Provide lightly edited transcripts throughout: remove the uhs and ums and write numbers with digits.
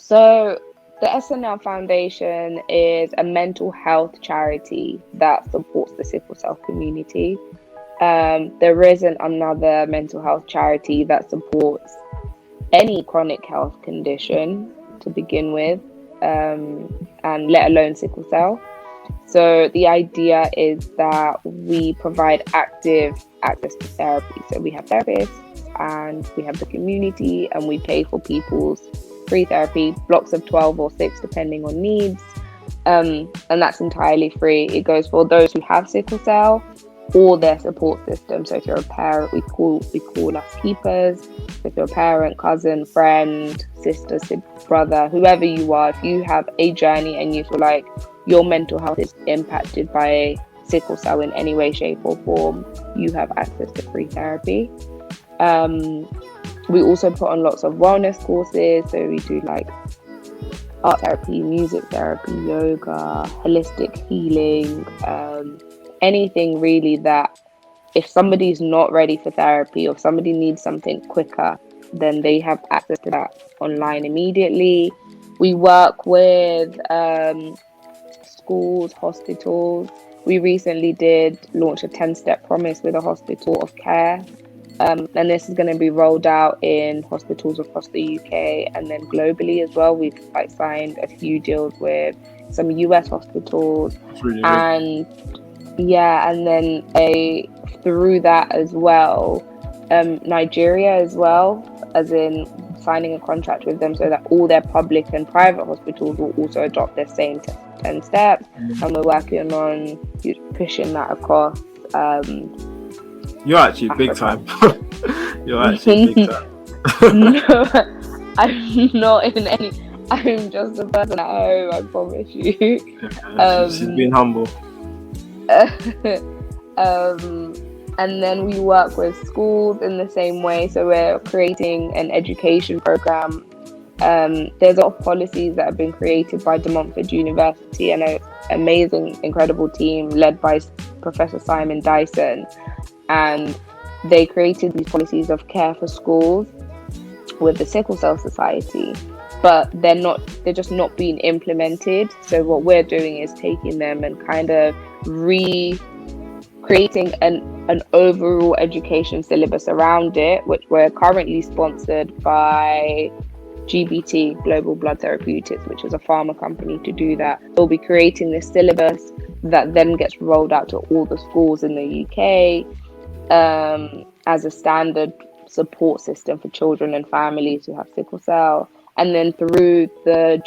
So the Essenelle Foundation is a mental health charity that supports the sickle cell community. There isn't another mental health charity that supports any chronic health condition to begin with, and let alone sickle cell. So the idea is that we provide active access to therapy. So we have therapists and we have the community, and we pay for people's free therapy, blocks of 12 or 6 depending on needs. And that's entirely free. It goes for those who have sickle cell or their support system. So if you're a parent, we call us keepers. So if you're a parent, cousin, friend, sister, brother, whoever you are, if you have a journey and you feel like your mental health is impacted by sickle cell in any way, shape or form, you have access to free therapy. We also put on lots of wellness courses. So we do like art therapy, music therapy, yoga, holistic healing, anything really that if somebody's not ready for therapy or if somebody needs something quicker, then they have access to that online immediately. We work with schools, hospitals. We recently did launch a 10-step promise with a hospital of care. And this is going to be rolled out in hospitals across the UK and then globally as well. We've signed a few deals with some US hospitals. That's really and yeah, and then through that as well, Nigeria as well, as in signing a contract with them so that all their public and private hospitals will also adopt their same 10 steps. And we're working on pushing that across. You're actually Africa. big time. You're actually big time. No, I'm not in any. I'm just a person at home, I promise you. She's being humble. And then we work with schools in the same way. So we're creating an education program. There's a lot of policies that have been created by De Montfort University and an amazing, incredible team led by Professor Simon Dyson. And they created these policies of care for schools with the Sickle Cell Society, but they're just not being implemented. So what we're doing is taking them and kind of creating an overall education syllabus around it, which we're currently sponsored by GBT, Global Blood Therapeutics, which is a pharma company to do that. We'll be creating this syllabus that then gets rolled out to all the schools in the UK as a standard support system for children and families who have sickle cell. And then through the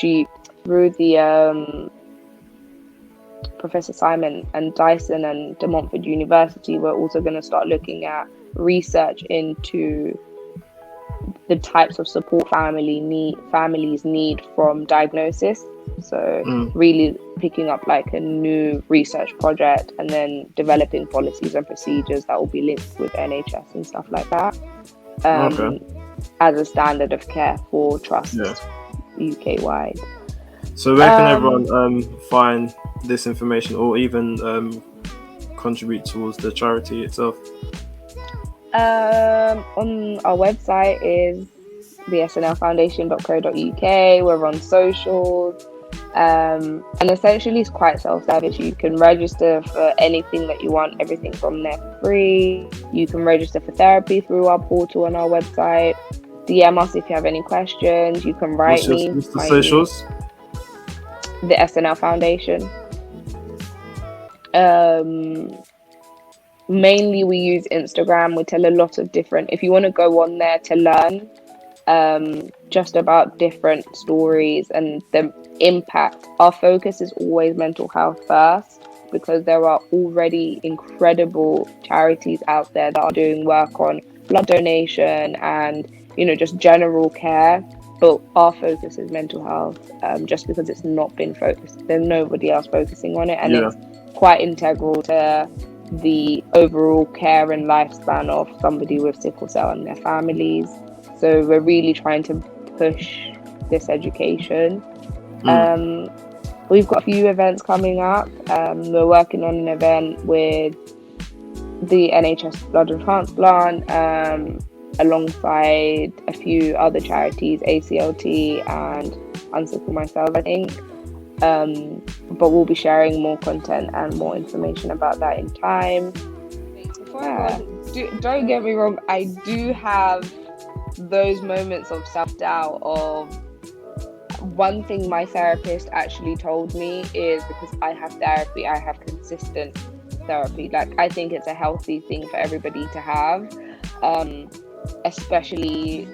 Professor Simon and Dyson and De Montfort University, we're also going to start looking at research into the types of support families need from diagnosis. So really picking up like a new research project and then developing policies and procedures that will be linked with NHS and stuff like that, as a standard of care for trusts UK wide. So where can everyone find this information or even contribute towards the charity itself? On our website is thesnellfoundation.co.uk. We're on socials, and essentially it's quite self-service. You can register for anything that you want, everything from there free. You can register for therapy through our portal on our website. DM us if you have any questions. You can write me. What's the socials? The Essenelle Foundation. Mainly we use Instagram. We tell a lot of different, if you want to go on there to learn just about different stories and the impact, our focus is always mental health first, because there are already incredible charities out there that are doing work on blood donation and just general care, but our focus is mental health, just because it's not been focused. There's nobody else focusing on it, and it's quite integral to the overall care and lifespan of somebody with sickle cell and their families. So we're really trying to push this education. We've got a few events coming up. We're working on an event with the NHS Blood and Transplant, alongside a few other charities, ACLT and unsickle myself, I think. But we'll be sharing more content and more information about that in time. Before I go, don't get me wrong, I do have those moments of self-doubt. Of one thing my therapist actually told me is, because I have therapy, I have consistent therapy. Like, I think it's a healthy thing for everybody to have, especially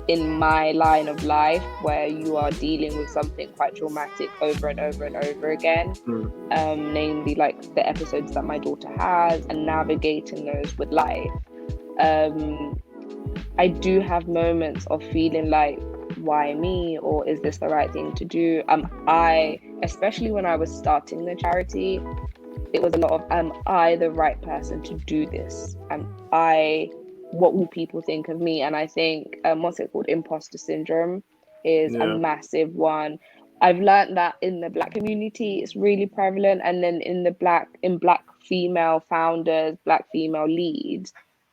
in my line of life, where you are dealing with something quite traumatic over and over and over again, namely like the episodes that my daughter has, and navigating those with life. I do have moments of feeling like, why me? Or is this the right thing to do? Especially when I was starting the charity, it was a lot of, am I the right person to do this? What will people think of me? And I think, what's it called? Imposter syndrome is a massive one. I've learned that in the Black community, it's really prevalent. And then in Black female founders, Black female leads,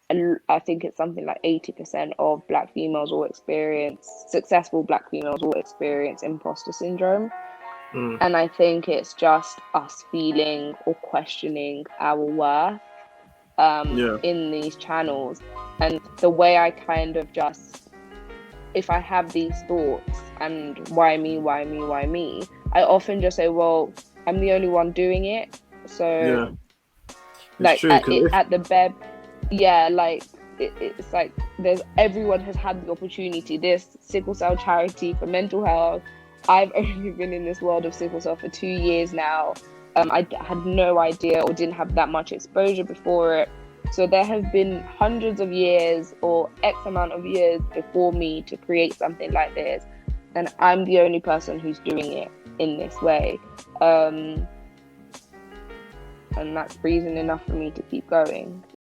and I think it's something like 80% of Black females will experience, successful Black females will experience imposter syndrome. And I think it's just us feeling or questioning our worth in these channels. And the way I kind of just, if I have these thoughts and why me, I often just say, well, I'm the only one doing it. So like true, at the bare, like it's like everyone has had the opportunity. This sickle cell charity for mental health, I've only been in this world of sickle cell for 2 years now. I had no idea or didn't have that much exposure before it. So there have been hundreds of years or X amount of years before me to create something like this. And I'm the only person who's doing it in this way. And that's reason enough for me to keep going.